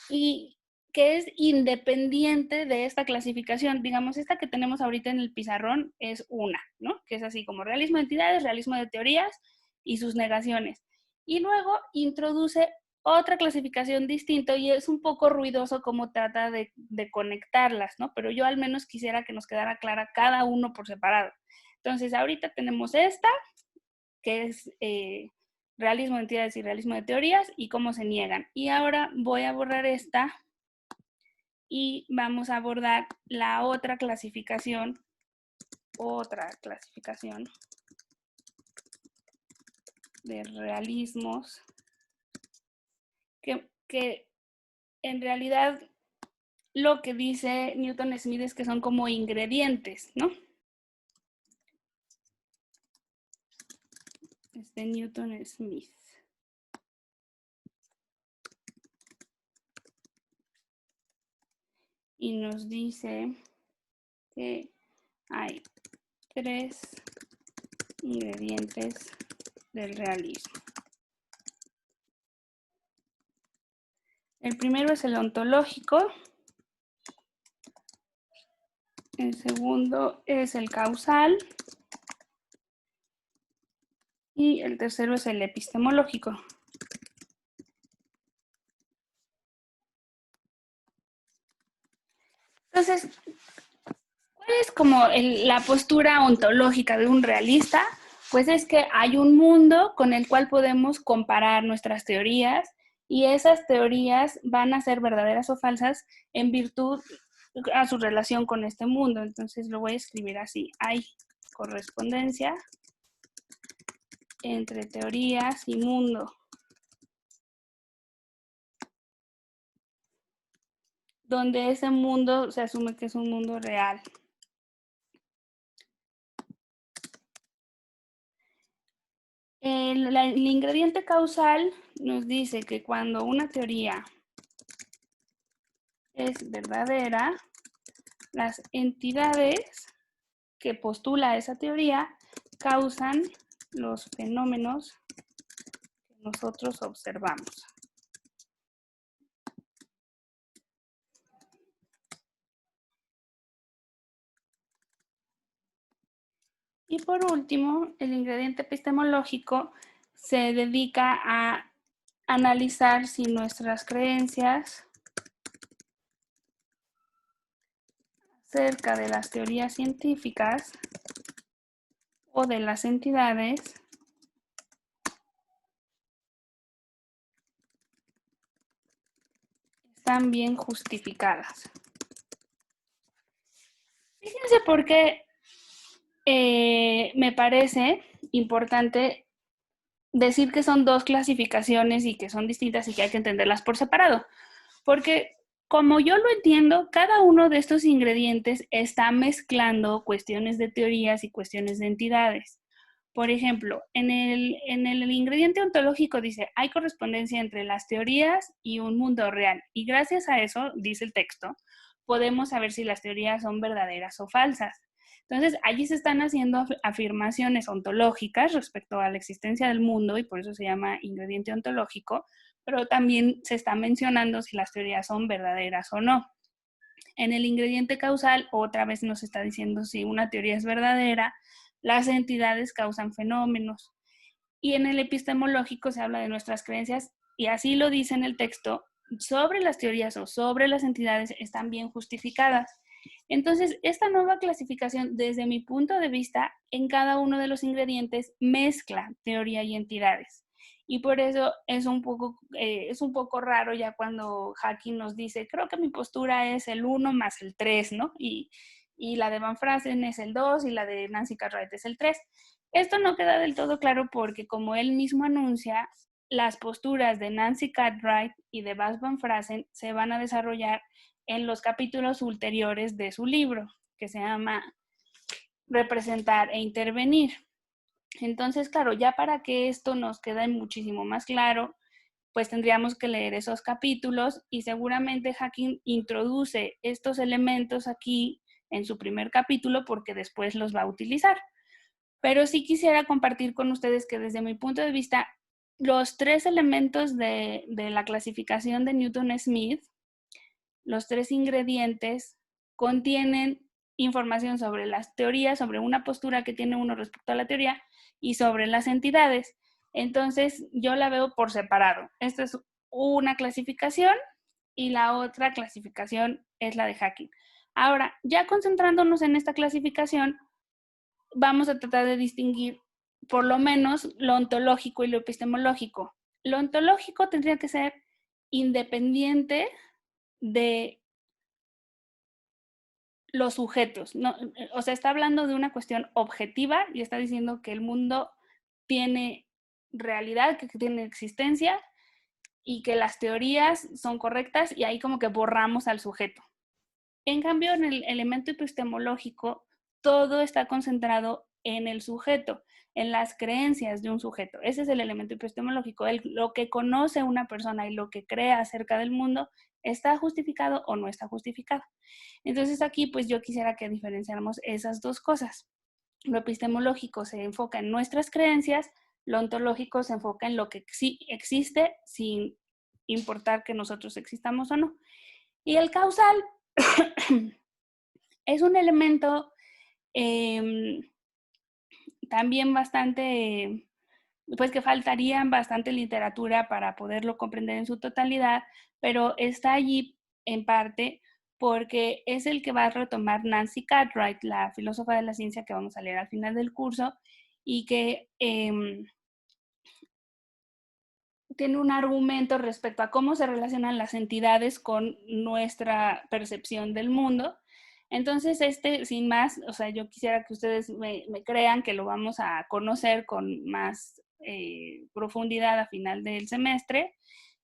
y que es independiente de esta clasificación. Digamos, esta que tenemos ahorita en el pizarrón es una, ¿no? Que es así como realismo de entidades, realismo de teorías y sus negaciones. Y luego introduce otra clasificación distinta y es un poco ruidoso cómo trata de conectarlas, ¿no? Pero yo al menos quisiera que nos quedara clara cada uno por separado. Entonces, ahorita tenemos esta, que es realismo de entidades y realismo de teorías y cómo se niegan. Y ahora voy a borrar esta y vamos a abordar la otra clasificación de realismos que en realidad lo que dice Newton Smith es que son como ingredientes, ¿no? Es de Newton Smith. Y nos dice que hay 3 ingredientes del realismo. El primero es el ontológico. El segundo es el causal. Y el tercero es el epistemológico. Entonces, ¿cuál es como la postura ontológica de un realista? Pues es que hay un mundo con el cual podemos comparar nuestras teorías y esas teorías van a ser verdaderas o falsas en virtud a su relación con este mundo. Entonces lo voy a escribir así. Hay correspondencia entre teorías y mundo, donde ese mundo se asume que es un mundo real. El ingrediente causal nos dice que cuando una teoría es verdadera, las entidades que postula esa teoría causan los fenómenos que nosotros observamos. Y por último, el ingrediente epistemológico se dedica a analizar si nuestras creencias acerca de las teorías científicas o de las entidades están bien justificadas. Fíjense por qué me parece importante decir que son dos clasificaciones y que son distintas y que hay que entenderlas por separado. Porque como yo lo entiendo, cada uno de estos ingredientes está mezclando cuestiones de teorías y cuestiones de entidades. Por ejemplo, en el ingrediente ontológico dice, hay correspondencia entre las teorías y un mundo real. Y gracias a eso, dice el texto, podemos saber si las teorías son verdaderas o falsas. Entonces, allí se están haciendo afirmaciones ontológicas respecto a la existencia del mundo y por eso se llama ingrediente ontológico, pero también se está mencionando si las teorías son verdaderas o no. En el ingrediente causal, otra vez nos está diciendo si una teoría es verdadera, las entidades causan fenómenos. Y en el epistemológico se habla de nuestras creencias y así lo dice en el texto, sobre las teorías o sobre las entidades están bien justificadas. Entonces, esta nueva clasificación, desde mi punto de vista, en cada uno de los ingredientes mezcla teoría y entidades. Y por eso es un poco raro ya cuando Hacking nos dice, creo que mi postura es el 1 más el 3, ¿no? Y la de Van Frazen es el 2 y la de Nancy Cartwright es el 3. Esto no queda del todo claro porque, como él mismo anuncia, las posturas de Nancy Cartwright y de Bas Van Frazen se van a desarrollar en los capítulos ulteriores de su libro, que se llama Representar e Intervenir. Entonces, claro, ya para que esto nos quede muchísimo más claro, pues tendríamos que leer esos capítulos y seguramente Hacking introduce estos elementos aquí en su primer capítulo porque después los va a utilizar. Pero sí quisiera compartir con ustedes que desde mi punto de vista, los 3 elementos de la clasificación de Newton-Smith, los 3 ingredientes, contienen información sobre las teorías, sobre una postura que tiene uno respecto a la teoría y sobre las entidades. Entonces, yo la veo por separado. Esta es una clasificación y la otra clasificación es la de Hacking. Ahora, ya concentrándonos en esta clasificación, vamos a tratar de distinguir por lo menos lo ontológico y lo epistemológico. Lo ontológico tendría que ser independiente de los sujetos. No, o sea, está hablando de una cuestión objetiva y está diciendo que el mundo tiene realidad, que tiene existencia y que las teorías son correctas y ahí como que borramos al sujeto. En cambio, en el elemento epistemológico, todo está concentrado en el sujeto, en las creencias de un sujeto. Ese es el elemento epistemológico. Lo que conoce una persona y lo que cree acerca del mundo, ¿está justificado o no está justificado? Entonces aquí pues yo quisiera que diferenciáramos esas dos cosas. Lo epistemológico se enfoca en nuestras creencias, lo ontológico se enfoca en lo que existe sin importar que nosotros existamos o no. Y el causal es un elemento también bastante, pues que faltaría bastante literatura para poderlo comprender en su totalidad, pero está allí en parte porque es el que va a retomar Nancy Cartwright, la filósofa de la ciencia que vamos a leer al final del curso, y que tiene un argumento respecto a cómo se relacionan las entidades con nuestra percepción del mundo. Entonces, sin más, o sea, yo quisiera que ustedes me crean que lo vamos a conocer con más profundidad a final del semestre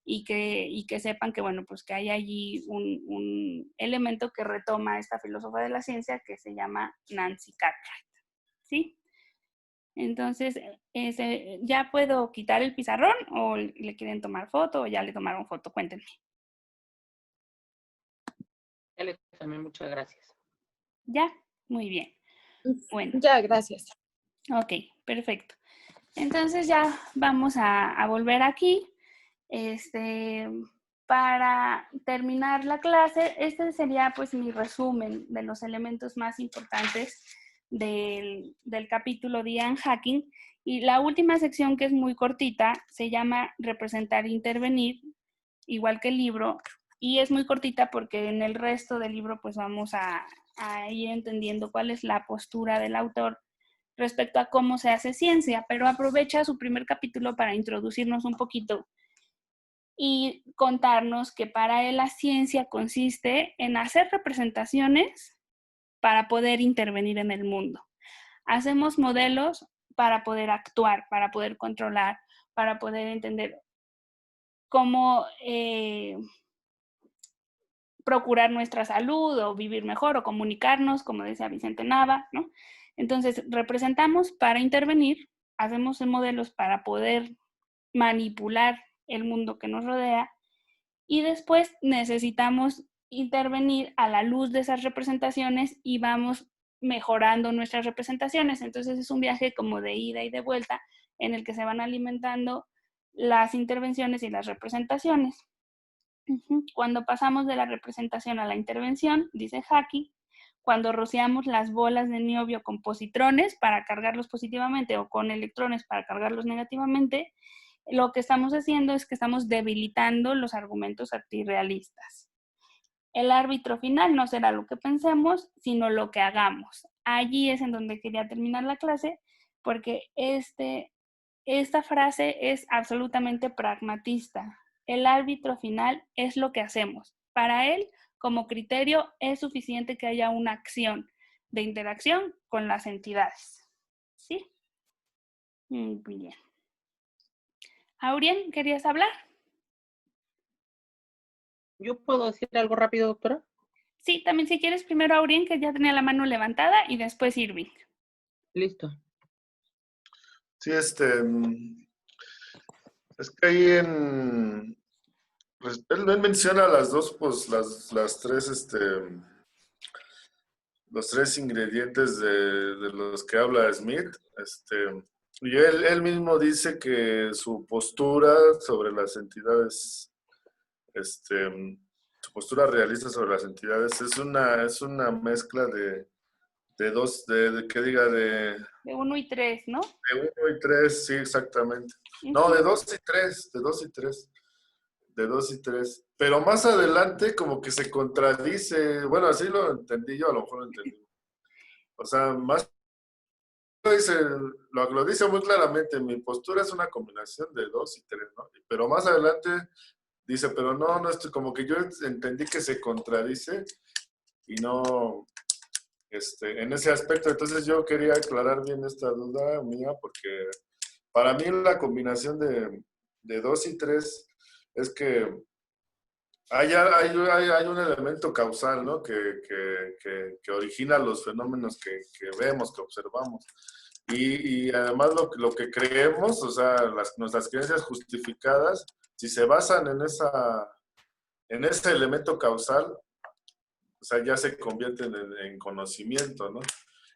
y que sepan que, bueno, pues que hay allí un elemento que retoma esta filósofa de la ciencia que se llama Nancy Cartwright, ¿sí? Entonces, ¿ya puedo quitar el pizarrón o le quieren tomar foto o ya le tomaron foto? Cuéntenme. Ya le tomé, muchas gracias. ¿Ya? Muy bien. Bueno. Ya, gracias. Ok, perfecto. Entonces ya vamos a volver aquí. Para terminar la clase, este sería pues mi resumen de los elementos más importantes del capítulo de Ian Hacking. Y la última sección, que es muy cortita, se llama Representar e Intervenir, igual que el libro, y es muy cortita porque en el resto del libro pues vamos a ir entendiendo cuál es la postura del autor respecto a cómo se hace ciencia, pero aprovecha su primer capítulo para introducirnos un poquito y contarnos que para él la ciencia consiste en hacer representaciones para poder intervenir en el mundo. Hacemos modelos para poder actuar, para poder controlar, para poder entender cómo procurar nuestra salud o vivir mejor o comunicarnos, como decía Vicente Nava, ¿no? Entonces, representamos para intervenir, hacemos modelos para poder manipular el mundo que nos rodea y después necesitamos intervenir a la luz de esas representaciones y vamos mejorando nuestras representaciones. Entonces es un viaje como de ida y de vuelta en el que se van alimentando las intervenciones y las representaciones. Cuando pasamos de la representación a la intervención, dice Hacking, cuando rociamos las bolas de niobio con positrones para cargarlos positivamente o con electrones para cargarlos negativamente, lo que estamos haciendo es que estamos debilitando los argumentos antirrealistas. El árbitro final no será lo que pensemos, sino lo que hagamos. Allí es en donde quería terminar la clase, porque este esta frase es absolutamente pragmatista. El árbitro final es lo que hacemos. Para él, como criterio, es suficiente que haya una acción de interacción con las entidades. ¿Sí? Muy bien. Aurien, ¿querías hablar? ¿Yo puedo decir algo rápido, doctora? Sí, también si quieres primero Aurien, que ya tenía la mano levantada, y después Irving. Listo. Sí, es que ahí pues, él menciona las dos, pues las tres, los tres ingredientes de los que habla Smith, y él mismo dice que su postura sobre las entidades, su postura realista sobre las entidades es una mezcla de dos, que diga De 1 y 3, ¿no? de 1 y 3, sí, exactamente. No, de 2 y 3, de 2 y 3. De 2 y 3. Pero más adelante como que se contradice. Bueno, así lo entendí yo, a lo mejor lo entendí. O sea, más dice, lo dice muy claramente, mi postura es una combinación de 2 y 3, ¿no? Pero más adelante dice, pero no estoy, como que yo entendí que se contradice y no, en ese aspecto. Entonces yo quería aclarar bien esta duda mía porque para mí la combinación de 2 y 3 es que hay un elemento causal, ¿no? Que origina los fenómenos que vemos, que observamos. Y además lo que creemos, o sea, nuestras creencias justificadas, si se basan en ese elemento causal, o sea, ya se convierten en conocimiento, ¿no?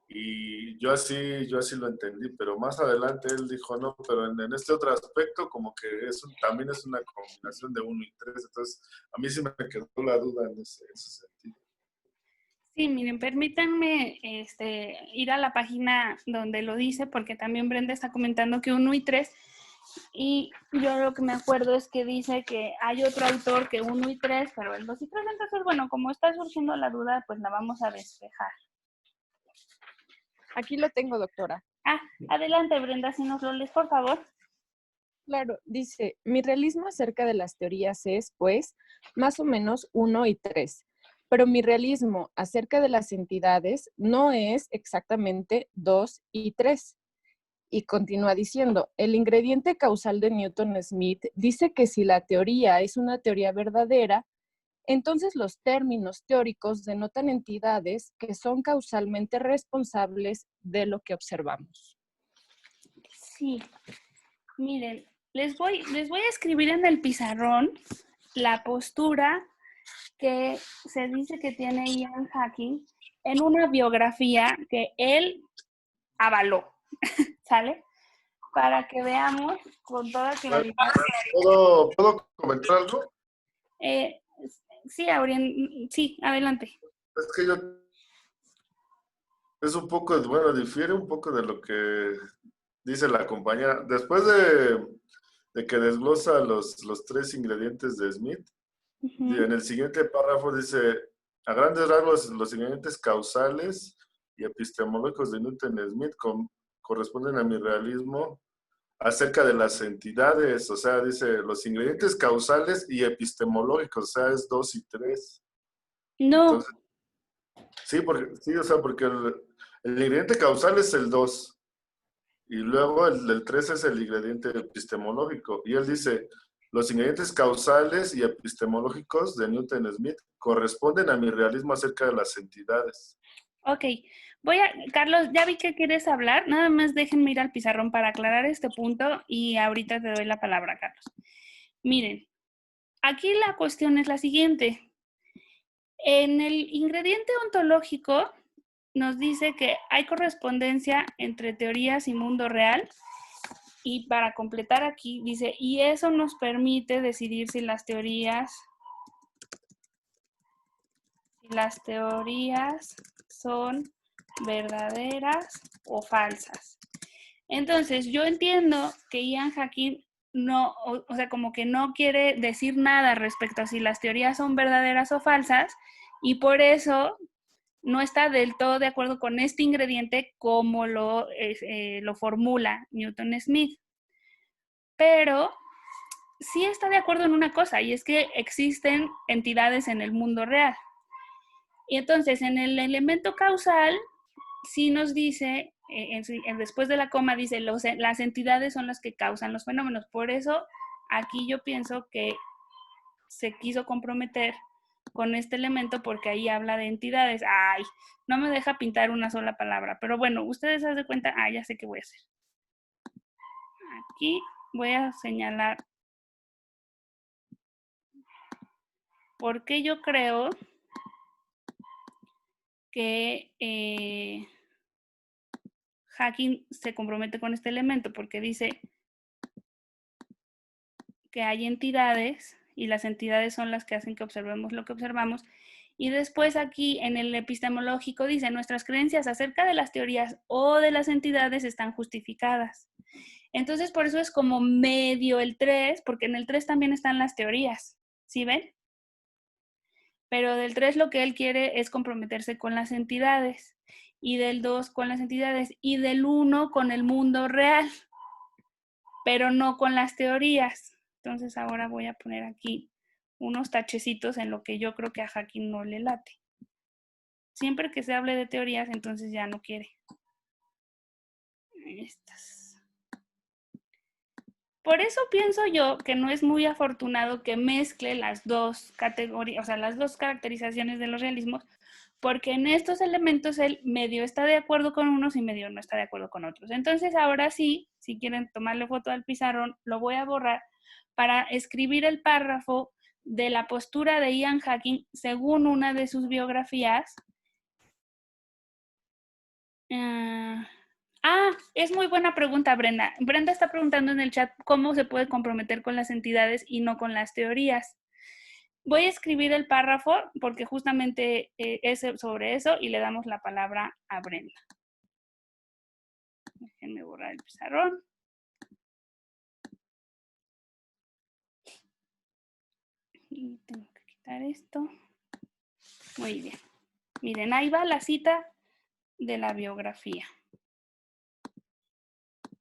Y yo así lo entendí, pero más adelante él dijo, no, pero en este otro aspecto como que también es una combinación de 1 y 3, entonces a mí sí me quedó la duda en ese sentido. Sí, miren, permítanme ir a la página donde lo dice, porque también Brenda está comentando que 1 y 3, y yo lo que me acuerdo es que dice que hay otro autor que 1 y 3, pero el 2 y 3, entonces, bueno, como está surgiendo la duda, pues la vamos a despejar. Aquí lo tengo, doctora. Ah, adelante, Brenda, si nos lo lees, por favor. Claro, dice, mi realismo acerca de las teorías es, pues, más o menos 1 y 3, pero mi realismo acerca de las entidades no es exactamente 2 y 3. Y continúa diciendo, el ingrediente causal de Newton-Smith dice que si la teoría es una teoría verdadera, entonces los términos teóricos denotan entidades que son causalmente responsables de lo que observamos. Sí, miren, les voy a escribir en el pizarrón la postura que se dice que tiene Ian Hacking en una biografía que él avaló, ¿sale? Para que veamos con toda claridad. ¿Puedo comentar algo? Sí, Aurien, sí, adelante. Es que es un poco, bueno, difiere un poco de lo que dice la compañera. Después de que desglosa los tres ingredientes de Smith, en el siguiente párrafo dice, a grandes rasgos, los ingredientes causales y epistemológicos de Newton-Smith corresponden a mi realismo acerca de las entidades, o sea, dice, los ingredientes causales y epistemológicos, o sea, es 2 y 3. No. Entonces, sí, o sea, porque el ingrediente causal es el 2 y luego el 3 es el ingrediente epistemológico. Y él dice, los ingredientes causales y epistemológicos de Newton-Smith corresponden a mi realismo acerca de las entidades. Ok, Carlos, ya vi que quieres hablar, nada más déjenme ir al pizarrón para aclarar este punto y ahorita te doy la palabra, Carlos. Miren, aquí la cuestión es la siguiente. En el ingrediente ontológico nos dice que hay correspondencia entre teorías y mundo real, y para completar aquí dice, y eso nos permite decidir si las teorías son verdaderas o falsas. Entonces, yo entiendo que Ian Hacking no, o sea, como que no quiere decir nada respecto a si las teorías son verdaderas o falsas, y por eso no está del todo de acuerdo con este ingrediente como lo formula Newton-Smith. pero sí está de acuerdo en una cosa, y es que existen entidades en el mundo real. Y entonces, en el elemento causal, sí nos dice, después de la coma, dice, las entidades son las que causan los fenómenos. Por eso, aquí yo pienso que se quiso comprometer con este elemento porque ahí habla de entidades. Ay, no me deja pintar una sola palabra, pero bueno, ustedes se dan cuenta, ya sé qué voy a hacer. Aquí voy a señalar por qué yo creo que Hacking se compromete con este elemento, porque dice que hay entidades y las entidades son las que hacen que observemos lo que observamos. Y después aquí en el epistemológico dice, nuestras creencias acerca de las teorías o de las entidades están justificadas. Entonces por eso es como medio el 3, porque en el 3 también están las teorías, ¿sí ven? Pero del 3 lo que él quiere es comprometerse con las entidades, y del 2 con las entidades, y del 1 con el mundo real, pero no con las teorías. Entonces ahora voy a poner aquí unos tachecitos en lo que yo creo que a Hacking no le late. Siempre que se hable de teorías, entonces ya no quiere. Estas. Por eso pienso yo que no es muy afortunado que mezcle las dos categorías, o sea, las dos caracterizaciones de los realismos, porque en estos elementos él medio está de acuerdo con unos y medio no está de acuerdo con otros. Entonces ahora sí, si quieren tomarle foto al pizarrón, lo voy a borrar para escribir el párrafo de la postura de Ian Hacking según una de sus biografías. Es muy buena pregunta, Brenda. Brenda está preguntando en el chat cómo se puede comprometer con las entidades y no con las teorías. Voy a escribir el párrafo porque justamente es sobre eso y le damos la palabra a Brenda. Déjenme borrar el pizarrón. Y tengo que quitar esto. Muy bien. Miren, ahí va la cita de la biografía.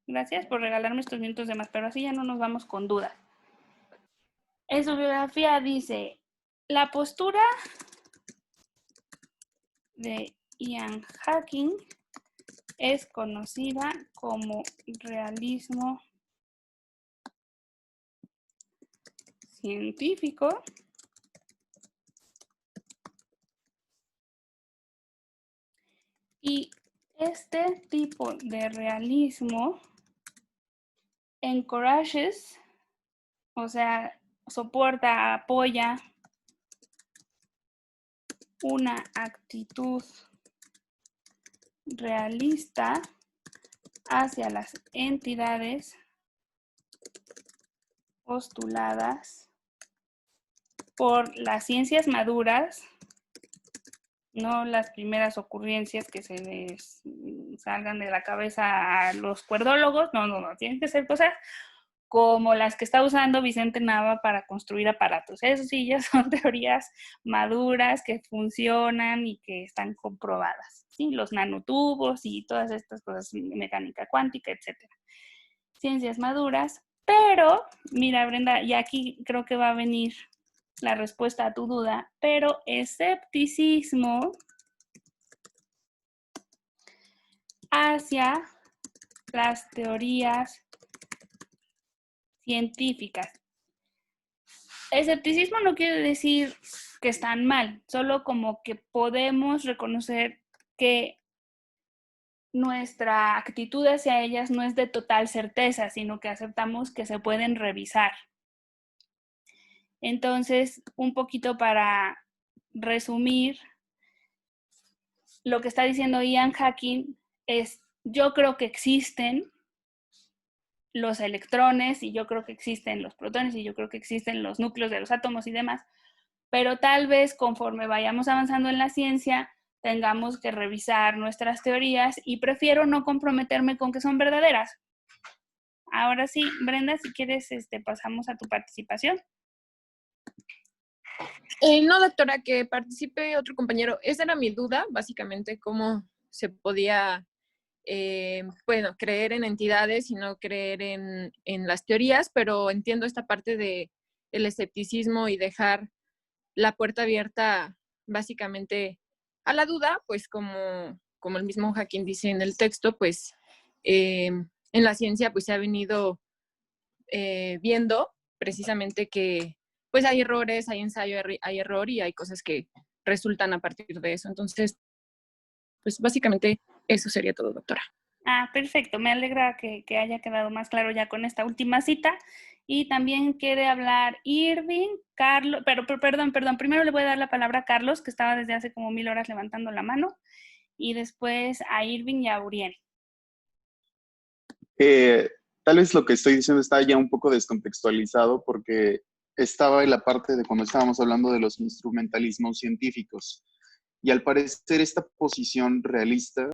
Gracias por regalarme estos minutos de más, pero así ya no nos vamos con dudas. En su biografía dice, la postura de Ian Hacking es conocida como realismo científico y este tipo de realismo encourages, o sea, soporta, apoya una actitud realista hacia las entidades postuladas por las ciencias maduras, no las primeras ocurrencias que se les salgan de la cabeza a los cuerdólogos, no, tienen que ser cosas como las que está usando Vicente Nava para construir aparatos. Eso sí, ya son teorías maduras que funcionan y que están comprobadas, ¿sí? Los nanotubos y todas estas cosas, mecánica cuántica, etcétera. Ciencias maduras, pero, mira, Brenda, y aquí creo que va a venir la respuesta a tu duda, pero escepticismo hacia las teorías científicas. Escepticismo no quiere decir que están mal, solo como que podemos reconocer que nuestra actitud hacia ellas no es de total certeza, sino que aceptamos que se pueden revisar. Entonces, un poquito para resumir, lo que está diciendo Ian Hacking es, yo creo que existen los electrones y yo creo que existen los protones y yo creo que existen los núcleos de los átomos y demás, pero tal vez conforme vayamos avanzando en la ciencia tengamos que revisar nuestras teorías y prefiero no comprometerme con que son verdaderas. Ahora sí, Brenda, si quieres, pasamos a tu participación. No, doctora, que participe otro compañero. Esa era mi duda, básicamente, cómo se podía bueno, creer en entidades y no creer en las teorías, pero entiendo esta parte de el escepticismo y dejar la puerta abierta básicamente a la duda, pues como el mismo Hawking dice en el texto, pues en la ciencia pues se ha venido viendo precisamente que pues hay errores, hay ensayo, hay error y hay cosas que resultan a partir de eso. Entonces, pues básicamente eso sería todo, doctora. Ah, perfecto. Me alegra que haya quedado más claro ya con esta última cita. Y también quiere hablar Irving, Carlos, pero perdón, primero le voy a dar la palabra a Carlos, que estaba desde hace como 1000 horas levantando la mano, y después a Irving y a Uriel. Tal vez lo que estoy diciendo está ya un poco descontextualizado porque estaba en la parte de cuando estábamos hablando de los instrumentalismos científicos. Y al parecer esta posición realista